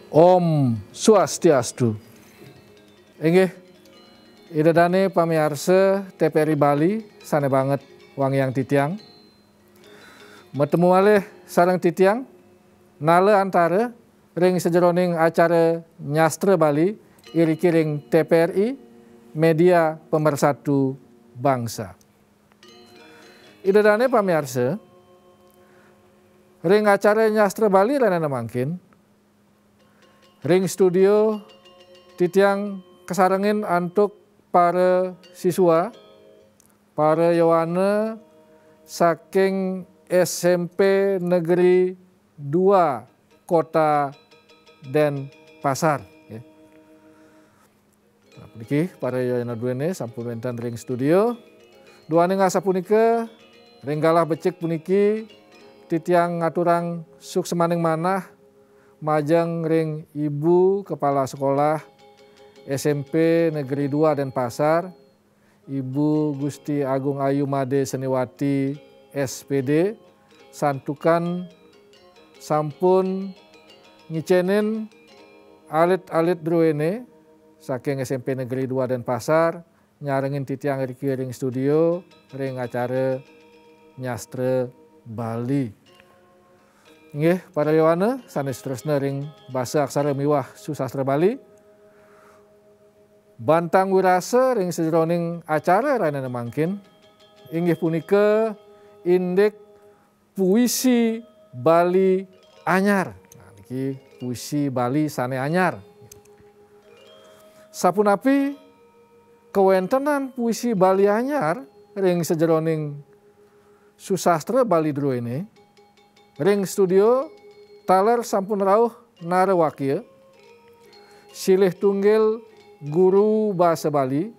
Om Swastiastu. Inggih, idedane pamiarsa TPRI Bali, sane banget wangyang titiang. Metemu alih sareng titiang, nale antara ring sejeroning acara Nyastra Bali, iri-kiring TPRI, media pemersatu bangsa. Idedane pamiarsa, ring acara Nyastra Bali lanana mangkin, ring studio titiang kesarengin untuk para siswa, para yawana saking SMP Negeri 2 Kota Denpasar. Niki para yawana duene sampun wonten ring studio. Duane ngasapunika ring galah becik puniki titiang ngaturang suksemaning manah majeng ring Ibu Kepala Sekolah SMP Negeri 2 Denpasar, Ibu Gusti Agung Ayu Made Seniwati SPD, santukan sampun ngicenin alit-alit druene saking SMP Negeri 2 Denpasar, nyarengin titiang ring studio, ring acara Nyastra Bali. Nggih, para yawana sanes tresna ring basa aksara miwah susastra Bali. Bantang wirasa ring sejeroning acara ranana mangkin inggih punika indek puisi Bali anyar. Nah, niki puisi Bali sane anyar. Sapunapi kewentenan puisi Bali anyar ring sejeroning susastra Bali druene. Ring studio taler sampun rawuh narewakia silih tunggil guru bahasa Bali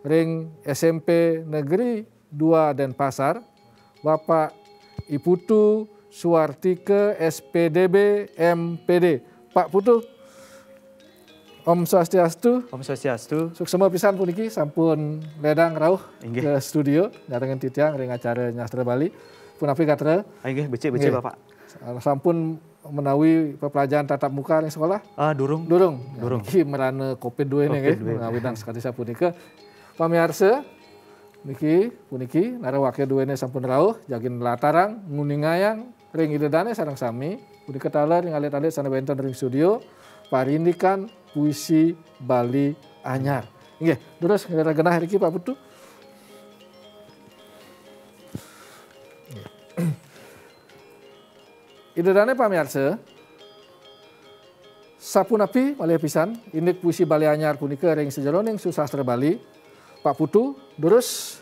ring SMP Negeri 2 Denpasar, Bapak Iputu Suartike SPDB MPD. Pak Putu, Om Swastiastu. Om Swastiastu. Suksema pisan puniki sampun ledang rawuh ke studio nyarengen titiang ring acara Nyastra Bali. Punapi katra. Inggih becik Bapak. Sampun menawi pepelajaran tatap muka ring sekolah? Durung. Iki merana COVID-2 ini nggih, ngawidang sekali sapunika. Pamiarsa niki puniki narawakya duene sampun rawuh jagin latarang nguningayang ring idedane sareng sami punika taler ing alit-alit sana benten ring studio parindikan puisi Bali anyar. Nggih, terus genah iki Pak Putu. Idedane pamiarsa sapunapi malih pisan indek puisi Bali anyar punika ring sejeroning susastra Bali. Pak Putu terus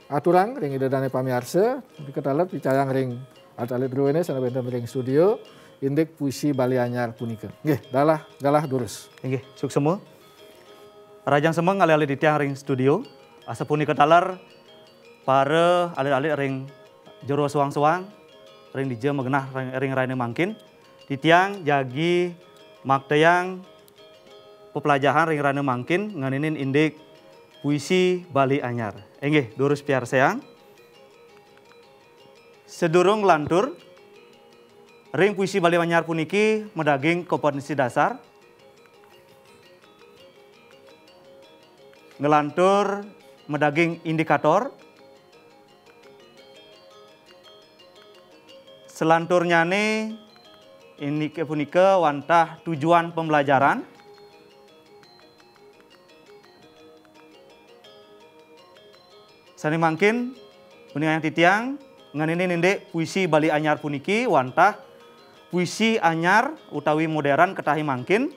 aturang ring idedane pamiarsa diketalet picayang ring alit druene sana benten ring studio indek puisi Bali anyar punika. Nggih, galah durus. Nggih, suksema. Rajang semeng alih-alih di tiang ring studio asapuni ketaler para alit-alit ring jero suang-suang ring dija megenah ring raine mangkin titiang jagi maktayang pepelajaran ring raine mangkin nganinin indik puisi Bali anyar. Nggih, durus piar sayang. Sedurung lantur ring puisi Bali anyar puniki medaging kompetensi dasar. Ngelantur medaging indikator. Selanturnya nih ini punika wantah tujuan pembelajaran. Sani mangkin punika yang titiang nganini ninde puisi Bali anyar puniki wantah puisi anyar utawi modern ketahi mangkin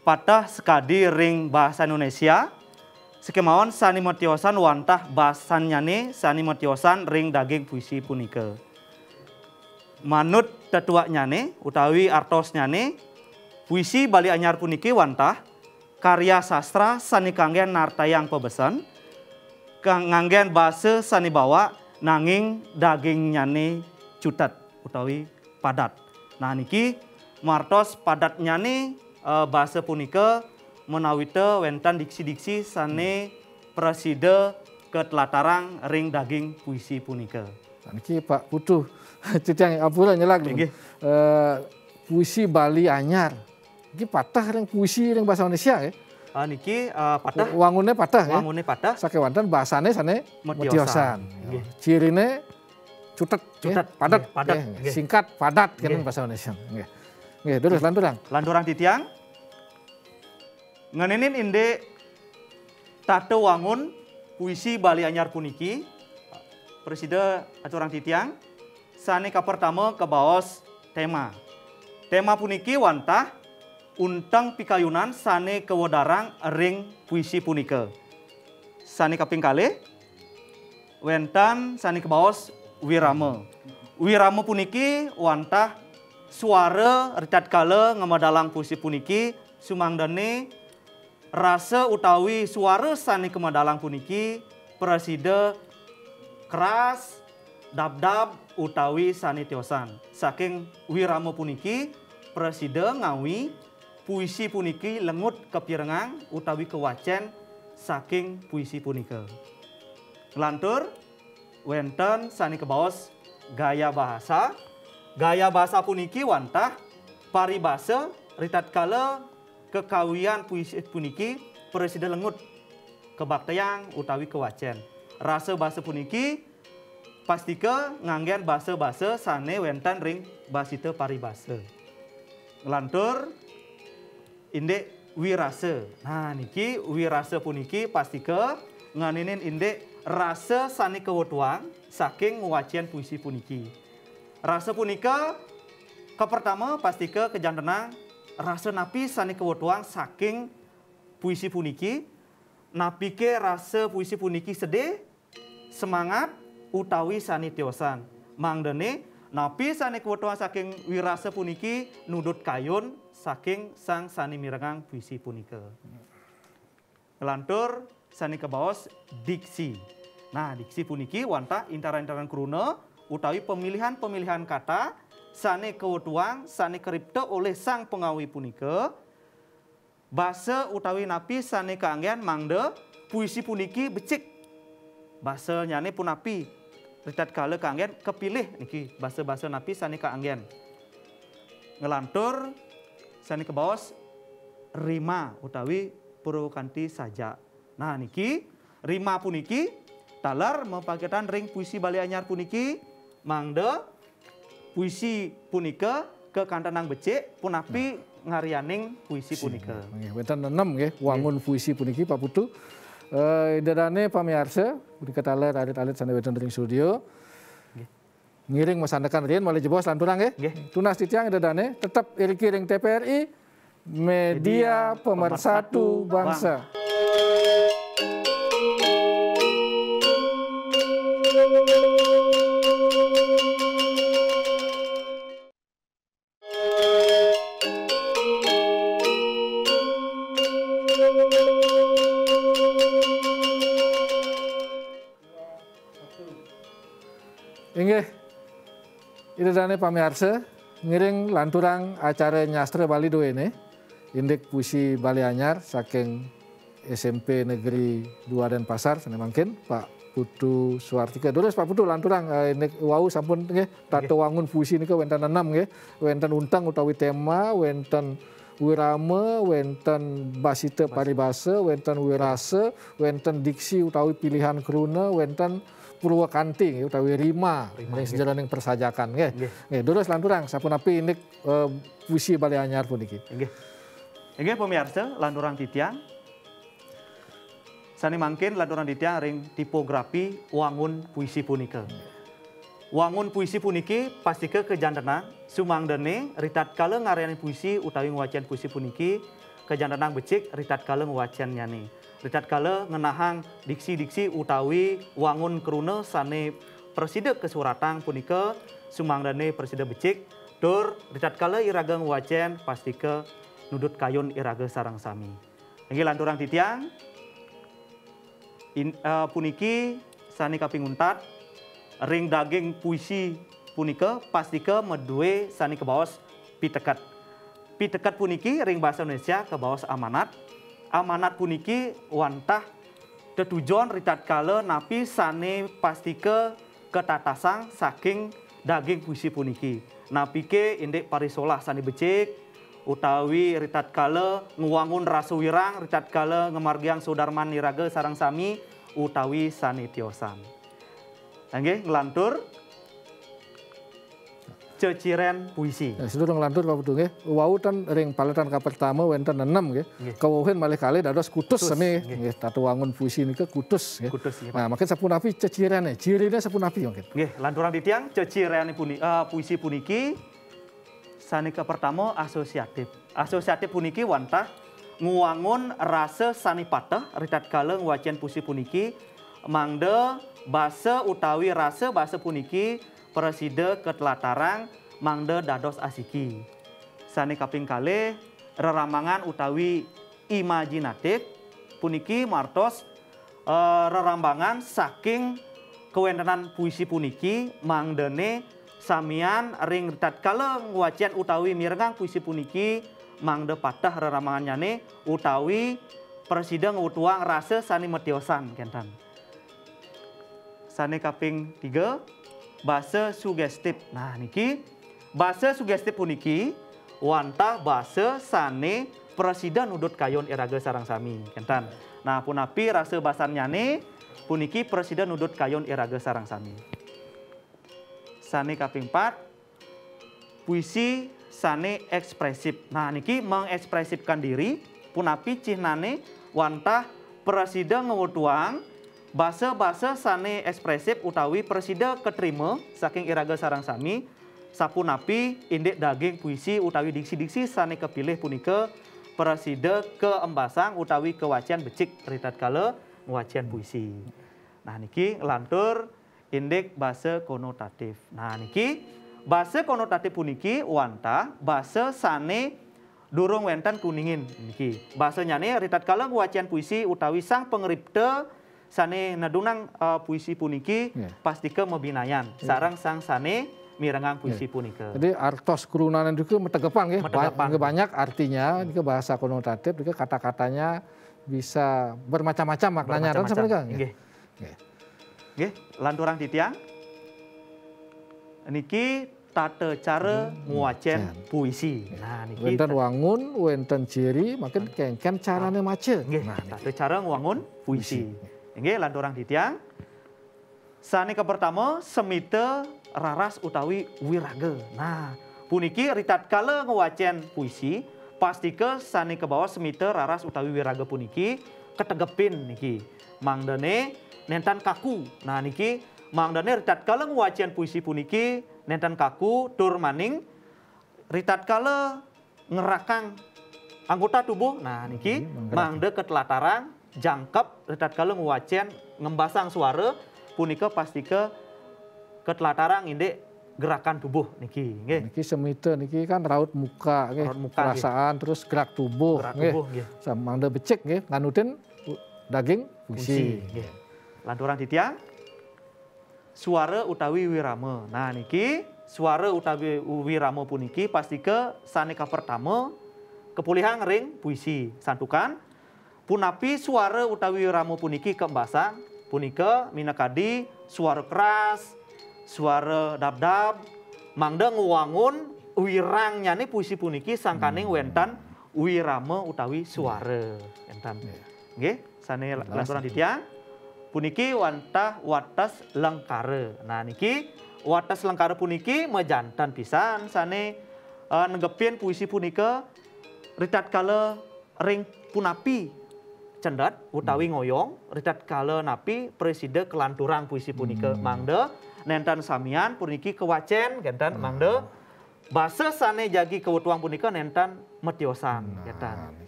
patah sekadi ring bahasa Indonesia sekemawon sani metiosan wantah bahasannya nih sani metiosan ring daging puisi punika. Manut tetuaknya nih utawi artosnya nih puisi Bali anyar puniki wantah karya sastra sani kanggen nartayang pebesan nganggen bahasa sani bawa nanging dagingnya nih cutat utawi padat. Nah niki martos padatnya nih bahasa punika menawite wentan diksi-diksi sani preside ketelatarang ring daging puisi punika. Niki Pak Putu titiang apura nyelak puisi Bali anyar. Iki patah ring puisi ring bahasa Indonesia ya. Niki patah. Wangunnya patah ya. Wangunnya patah. Sake wantan bahasane sane mediosan. Cirine cutet, padat, singkat, padat kan bahasa Indonesia. Nggih, terus lanturang. Lanturang titiang. Nganinin inde tate wangun puisi Bali anyar puniki. Presida aturang titiang. Sane ka pertama kebaos tema. Tema puniki wantah untang pikayunan sane kewodarang ring puisi punika. Sane kaping kalih wentan sane kebaos wirama. Wirama puniki wantah suara ricat kala ngemadalang puisi puniki sumangdane rasa utawi suara sane kemadalang puniki presida keras dab-dab utawi sane tiosan. Saking wirama puniki presida ngawi puisi puniki lengut kepirengang utawi kewacen saking puisi punika. Lantur wenten sani kebaos gaya bahasa. Gaya bahasa puniki wantah paribasa ritat kala kekawian puisi puniki presida lengut kebaktian utawi kewacen. Rasa bahasa puniki pastika nganggen bahasa-bahasa sane wenten ring basita paribasa. Lantur indek wirasa. Nah niki wirasa puniki pastika nganinin indek rasa sane kewetuang saking wacian puisi puniki. Rasa punika kepertama pastika kejantenang rasa napi sane kewetuang saking puisi puniki. Napike rasa puisi puniki sedih, semangat utawi sani tiosan. Mangdene napi sani kewetuang saking wirasa puniki nudut kayun saking sang sani mirengang puisi punika. Lantur sani kebaos diksi. Nah, diksi puniki wantah intaran-intaran kruna utawi pemilihan-pemilihan kata sane kewetuang sane keripta oleh sang pengawi punika. Basa utawi napi sane kaanggen mangde puisi puniki becik. Basa nyane pun napi ritat kala kaanggen kepilih niki basa-basa napi sane kaanggen. Ngelantur sane kebaos rima utawi purwakanti saja. Nah niki rima puniki talar mempaketan ring puisi Bali anyar puniki mangde puisi punika ke kantanang becik punapi ngarianing puisi punika. Wenten 6 nggih wangun puisi puniki Pak Putu. Dedane pamiarsa punika taler alit-alit sane wenten ring studio. Ngiring masandekan riyen malih jebos lanturang nggih. Tunas titiang dedane tetap iriki ring TPRI Media Pemersatu Bangsa. Inggih, itu dane pamiarsa ngiring lanturang acara nyastra Bali duene indek puisi Bali anyar saking SMP Negeri 2 Denpasar sane mangkin Pak Putu Suartika. Terus Pak Putu lanturang indek wau sampun nggih tato wangun puisi nika wenten 6 nggih. Wenten untang utawi tema, wenten wirama, wenten basita paribasa, wenten wirasa, wenten diksi utawi pilihan kruna, wenten Purwakanti utawi rima ning sejroning persajakan nggih. Nggih, terus lanturang sapunapi indek puisi Bali anyar puniki. Nggih. Nggih pemirsa, lanturang titiang. Sani mangkin lanturang titiang ring tipografi wangun puisi punika. Wangun puisi puniki pastike kejantenang sumangdene ritat kala ngareani puisi utawi ngwacian puisi puniki kejantenang becik ritat kala ngwacian nyane. Ritat kala ngenahang diksi-diksi utawi wangun kruna sane presida kesuratang punika sumangdane presida becik tur ritat kala iraga ngwacen pastike nudut kayun iraga sarang sami. Nggih lanturang titiang puniki sani kaping untat ring daging puisi punika pastike medue sani kebaos pitekat. Pitekat puniki ring bahasa Indonesia kebaos amanat. Amanat puniki wantah tetujon ritat kala napi sane pastike ketatasang saking daging puisi puniki. Napi ke indek parisolah sane becik utawi ritat kala nguwangun rasa wirang, ritat kala ngemargiang Sudarman niraga sarang sami utawi sane tiosan. Nggih ngelantur ceciren puisi. Nah, sedurung lantur Pak Putu nggih. Wau tan ring paletan ka pertama wonten 6 nggih. Kawuhen malih kalih dados kutus sami nggih. Tatu wangun puisi nika kutus nggih. Kutus nggih. Nah, makin sapunapi cecirene, cirine sapunapi mungkin. Nggih, lanturan ditiang ceciren puisi puniki sanika pertama asosiatif. Asosiatif puniki wantah nguwangun rasa sani patah ritat kala ngwacen puisi puniki mangde basa utawi rasa basa puniki preside ketelatarang mangde dados asiki. Sane kaping kalih rerambangan utawi imajinatif puniki martos rerambangan saking kewentenan puisi puniki mangdene samian ring tatkala ngwacen utawi mirengang puisi puniki mangde patah rerambangannyane utawi preside ngutuang rasa sani metiosan kentan. Sane kaping 3 basa sugestif. Nah niki basa sugestif puniki wantah basa sane presiden udut kayon iraga sarang sami kentan. Nah punapi rasa basanyane puniki presiden udut kayon iraga sarang sami. Sane kaping 4 puisi sane ekspresif. Nah niki mengekspresifkan diri punapi cihnane wantah presiden ngewutuang basa-basa sane ekspresif utawi presida keterima saking iraga sarang sami sapunapi indek daging puisi utawi diksi-diksi sane kepilih punika presida keembasang utawi kewacian becik ritat kala ngwacian puisi. Nah niki lantur indek basa konotatif. Nah niki basa konotatif puniki wantah basa sane durung wenten kuningin niki. Basanyane ritat kala ngwacian puisi utawi sang pengripta sane nadunang puisi puniki pastike mebinayan sarang sang sane mirengang puisi punika. Jadi artos kerunanan itu metegepan nggih. Banyak artinya ini bahasa konotatif itu kata-katanya bisa bermacam-macam maknanya dan seperti itu. Nggih. Nggih, lanturang titiang. Niki tata cara nguwacen puisi. Nah niki wenten wangun, wenten ciri, makin kengken carane mace. Nah, tata cara nguwangun puisi. Nggih lanturang titiang. Sanika pertama semite raras utawi wiraga. Nah, puniki ritat kala ngewacen puisi pastike sanika bawah semite raras utawi wiraga puniki ketegepin niki. Mangdene nentan kaku. Nah niki mangdene ritat kala ngewacen puisi puniki nentan kaku tur maning ritat kala ngerakang anggota tubuh. Nah niki mangde ketelatarang jangkep ritat kala ngwacen ngembasang suara punika pastike ketelatarang indek gerakan tubuh niki nggih. Niki semite niki kan raut muka nggih. Perasaan terus gerak tubuh nggih. Samangda becik nggih nganutin daging puisi. Nggih. Lanturan titiang suara utawi wirama. Nah niki suara utawi wirama puniki pastike sanika pertama kepulihan ring puisi santukan punapi suara utawi wirama puniki keembasang punika minakadi suara keras, suara dab-dab, mangda nguwangun wirangnya nih puisi puniki sangkaning wentan wirama utawi suara entan. Nggih, sane lanturan titiang puniki wantah watas lengkare. Nah niki watas lengkare puniki mejantan pisan sane nenggepin puisi punika ritat kala ring punapi cendat utawi ngoyong ritat kala napi preside kelanturang puisi punika mangde nentan samian puniki kewacen gentan mangde basa sane jagi kewutuang punika nentan metiosan gentan.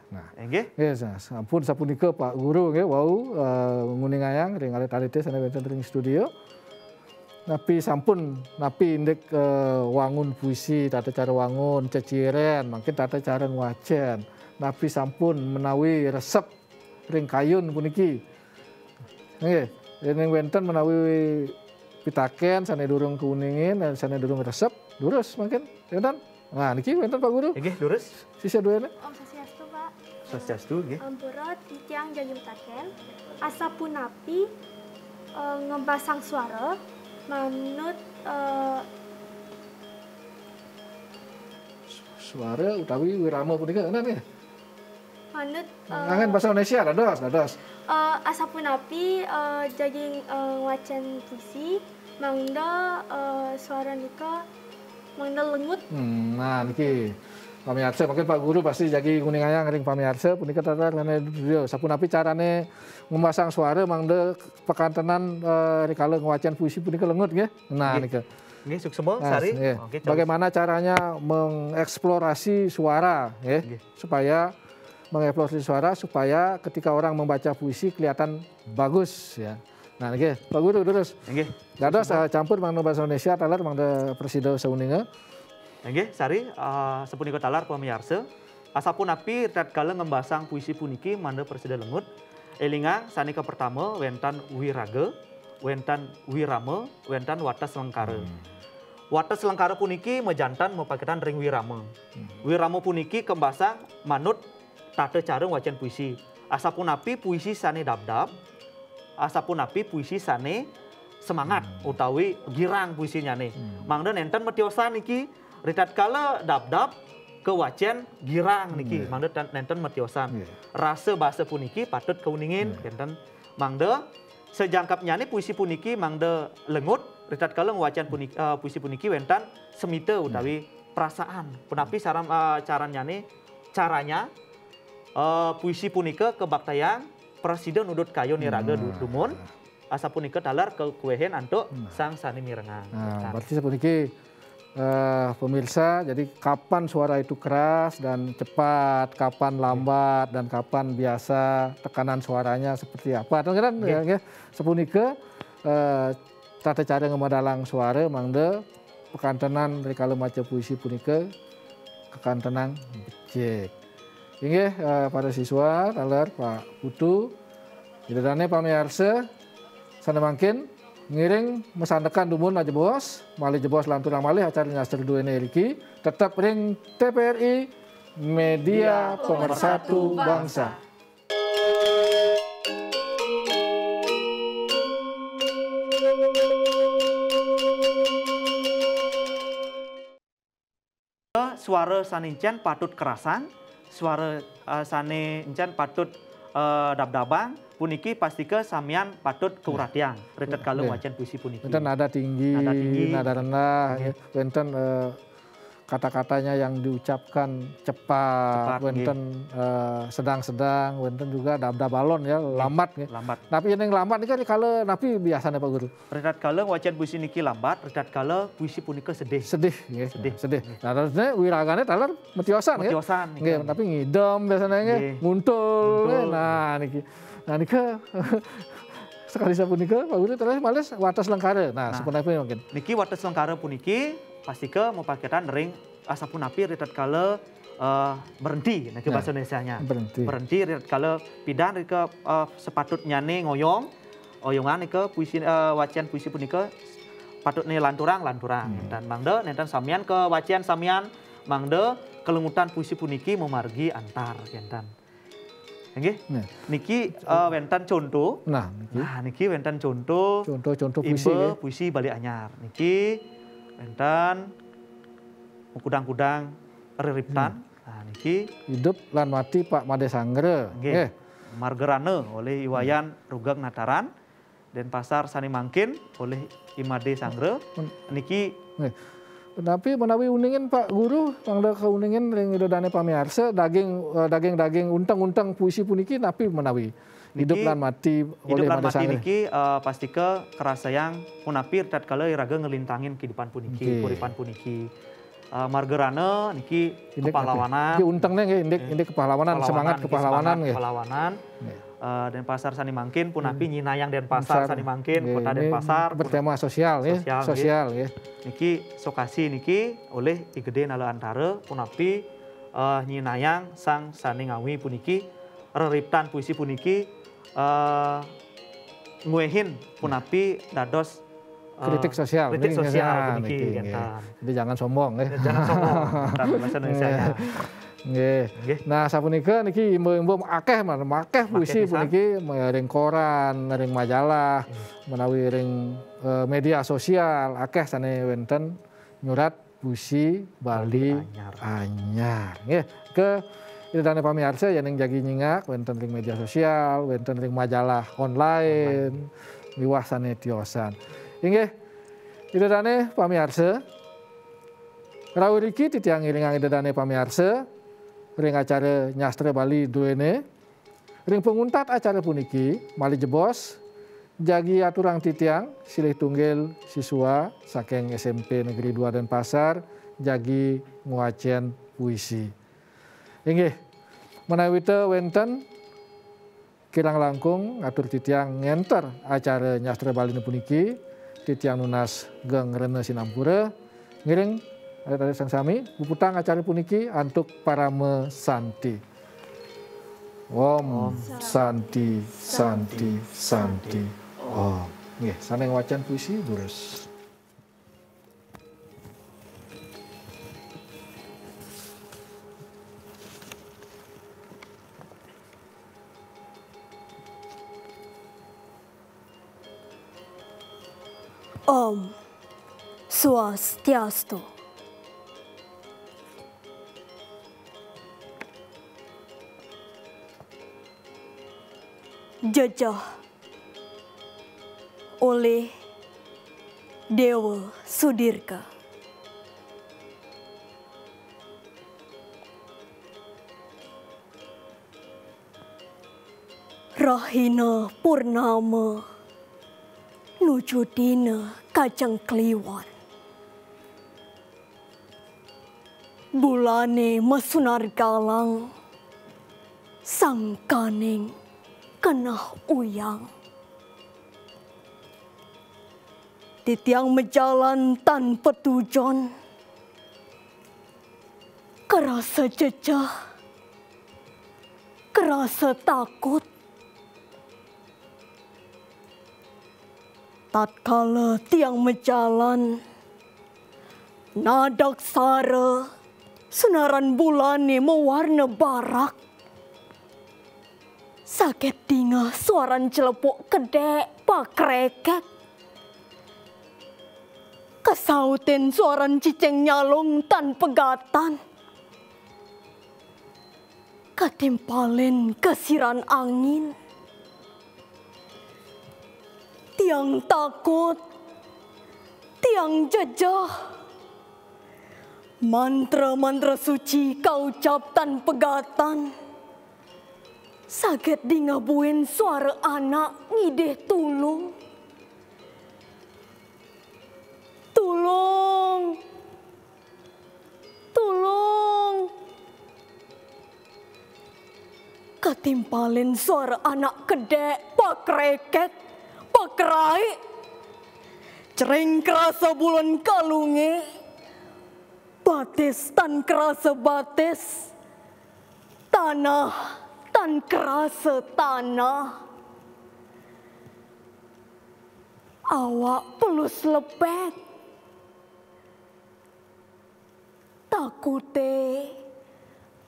Nah, nggih. Sampun sapunika Pak Guru nggih wau nguningayang ring alit-alite sane wonten ring studio. Napi sampun napi indek wangun puisi tata cara wangun ceciren mungkin tata cara ngwacen. Napi sampun menawi resep ring kayun puniki. Nggih, ning wenten menawi pitaken sane durung kuningin dan sane durung resep, durus mungkin. Wonten. Nah, niki wonten Pak Guru. Nggih, durus. Sisa duene. Om Swastiastu, Pak. Swastiastu nggih. Ampura titiang jagim taken. Asapunapi ngebasang suara manut Suara utawi wirama punika enak ya. manut Kangen bahasa Indonesia dados. asapunapi jaging wacan puisi mangda suara nika mangda lengut. Nah niki pamiarsa mungkin Pak Guru pasti jagi kuningayang ring pamiarsa punika tatar karena dia sapunapi carane memasang suara mangda pekantenan rikala ngawacan puisi punika lengut nggih. Nah nika. Nggih suksema Nah, sari. iya. Oke, Bagaimana caranya mengeksplorasi suara ya Nggih. supaya mengeksplorasi suara supaya ketika orang membaca puisi kelihatan bagus ya. Nah niki Pak Guru terus. Nggih. Dados campur mangda bahasa Indonesia talar mangda presida sauninga. Nggih, sari sapunika talar pamiarsa. Asapunapi tatkala ngembasang puisi puniki manda presida lengut. Elingang sanika pertama wentan wiraga, wentan wirama, wentan watas lengkara. Watas lengkara puniki mejantan mepaketan ring wirama. Wirama puniki kembasang manut tata cara wacan puisi. Asapunapi puisi sane dab-dab, asapunapi puisi sane semangat utawi girang puisinya nih. Mangda nenten metiosan niki ritat kala dab-dab ke wacan girang niki. Mangda nenten metiosan. Rasa bahasa puniki patut keuningin nenten mangda sejangkapnya nih puisi puniki mangda lengut ritat kala wacan puniki, puisi puniki wentan semite utawi perasaan. Punapi caranya nih caranya puisi punika kebaktayang presiden udut kayo niraga dumun asa punika talar ke kuehen antuk sang sani mirengang. Nah, berarti sapuniki pemirsa, jadi kapan suara itu keras dan cepat, kapan lambat dan kapan biasa, tekanan suaranya seperti apa. Kan ya, sapunika tata cara ngemadalang suara mangde pekantenan rikala maca puisi punika kekantenan becik. Inggih para siswa, talar Pak Putu, idadane pamiarsa sana mangkin ngiring mesandekan dumun aja bos, malih jebos lanturang malih acara nyasar dua iki tetap ring TPRI Media Pemersatu Bangsa. Suara sanincan patut kerasan, suara sanincan patut dab-dabang, puniki pastike samian patut keuratian. Retet kalau wacan puisi puniki. Wenten nada tinggi, nada rendah, wenten kata-katanya yang diucapkan cepat, wenten sedang-sedang, wenten juga dab-dab balon ya, lambat ya. Lambat. Tapi yang lambat ini kan kalau napi biasanya Pak Guru. Retet kalau wacan puisi niki lambat, retet kalau puisi punika sedih. Sedih, ya. Sedih. Nah, terusnya wiragane talar metiosan ya. Metiosan. Nggih, tapi ngidam biasanya nggih, nguntul. Nah niki. Nah nika sekali sapunika Pak Guru terus males watas lengkara. Nah, sepunapun mungkin. Niki watas lengkara puniki pastike mepaketan ring asapunapi ritat kala berhenti niki bahasa Indonesianya. Berhenti ritat kala pidan rika sepatutnya nih oyongan nika puisi wacian puisi punika patutnya lanturang. Dan mangde nenten samian ke wacian samian mangde kelengutan puisi puniki memargi antar kentan. Nggih. Niki wentan contoh. Nah, niki wentan contoh puisi puisi balik anyar. Niki wentan kudang-kudang reriptan. Nah, niki hidup lan mati Pak Made Sanggre. Nggih. Margerane oleh Iwayan Rugeng Nataran dan Pasar Sani Mangkin oleh Imade Sanggre. Niki tapi menawi uningin Pak Guru, mangda keuningin ring idodane pamiarsa daging untang puisi puniki napi menawi hidup lan mati oleh Made Sanggre. Niki pastike kerasayang punapi tatkala iraga ngelintangin kehidupan puniki, puripan puniki. Margerane niki kepahlawanan. Niki untengnya nggih indik kepahlawanan, semangat kepahlawanan nggih. Dan Pasar Sani Mangkin punapi nyinayang dan Pasar Sani Mangkin kota Denpasar bertema sosial ya. Niki sokasi niki oleh igede nala antara punapi nyinayang sang Sani Ngawi puniki reriptan puisi puniki nguehin punapi dados kritik sosial puniki. Jadi jangan sombong ya. Jangan sombong bahasa Indonesia. Nggih. Nah sapunika niki imbo-imbo akeh puisi puniki ring koran, ring majalah, menawi ring media sosial akeh sane wonten nyurat puisi Bali anyar. Nggih, ke idane pamirsa yen jagi nyingak wonten ring media sosial, wonten ring majalah online, miwah sane tiosan. Inggih, idane pamirsa rawuh iki titiang iringang idane pamirsa ring acara Nyastra Bali duene ring penguntat acara puniki malih jebos jagi aturang titiang silih tunggil siswa saking SMP Negeri 2 Denpasar jagi nguacen puisi. Inggih, menawi teu wenten kirang langkung atur titiang ngenter acara Nyastra Bali puniki titiang nunas geng rene sinampura ngiring ada sami puputang acara puniki antuk parame santi. Om santi santi santi. Om. Nggih, saneng wacan puisi terus. Om Swastiastu. Jajah oleh Dewa Sudirka. Rahina Purnama nuju dina Kajang Kliwon. Bulane mesunar galang sangkaning kenah uyang. Titiang mejalan tanpa tujuan, kerasa jejah, kerasa takut. Tatkala tiang mejalan, nadak sara, sunaran bulane mewarna barak. Sakit tinggal suaran celepuk kedek pakreket. Kesautin suaran ciceng nyalung tan pegatan. Ketimpalin kesiran angin. Tiang takut, tiang jejah. Mantra-mantra suci kau ucap tan pegatan. Saget di ngabuin suara anak ngideh tulung. Tulung. Tulung. Ketimpalin suara anak kedek pakreket, pakrai. Cereng kerasa bulan kalunge. Batis tan kerasa batis. Tanah tan kerasa tanah. Awak pelus lepet. Takute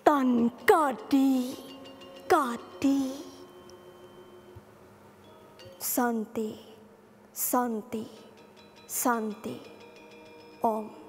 tan kadi kadi. Santi, santi, santi. Om.